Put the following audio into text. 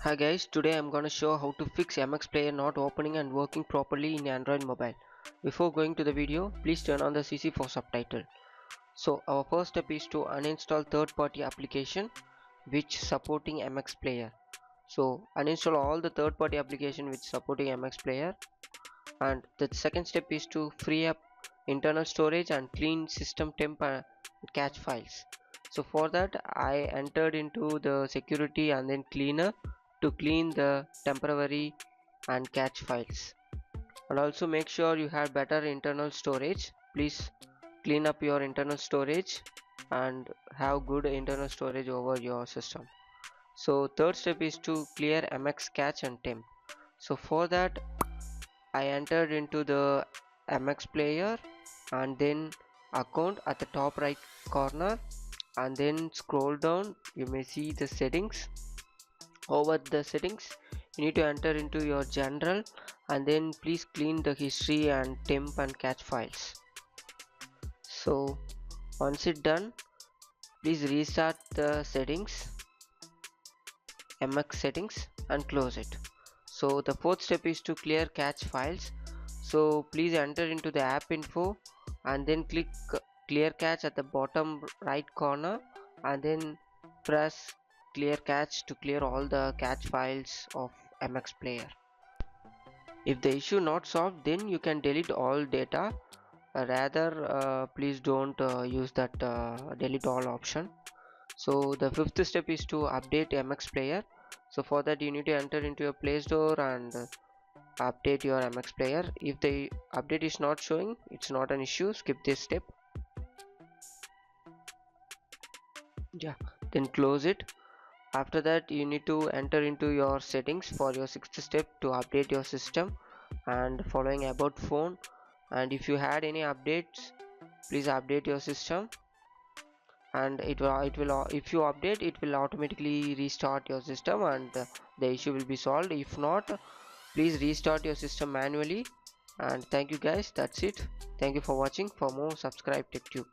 Hi guys, today I'm gonna show how to fix MX Player not opening and working properly in Android mobile. Before going to the video, please turn on the CC for subtitle. So our first step is to uninstall third-party application which supporting MX Player. So uninstall all the third-party application which supporting MX Player, and the second step is to free up internal storage and clean system temp and cache files. So for that I entered into the security and then cleaner to clean the temporary and cache files, and also make sure you have better internal storage. Please clean up your internal storage and have good internal storage over your system. So third step is to clear MX cache and temp. So for that I entered into the MX Player and then account at the top right corner, and then scroll down. You may see the settings. Over the settings you need to enter into your general, and then please clean the history and temp and cache files. So once it's done, please restart the settings, MX settings, and close it. So the fourth step is to clear cache files. So please enter into the app info and then click clear cache at the bottom right corner, and then press clear cache to clear all the cache files of MX Player. If the issue not solved, then you can delete all data. Please don't use that delete all option. So the fifth step is to update MX Player. So for that you need to enter into your Play Store and update your MX Player. If the update is not showing, it's not an issue, skip this step. Yeah, then close it. After that you need to enter into your settings for your sixth step to update your system, and following about phone, and if you had any updates, please update your system, and it will if you update, it will automatically restart your system and the issue will be solved. If not, please restart your system manually. And thank you guys, that's it. Thank you for watching. For more, subscribe TechTube.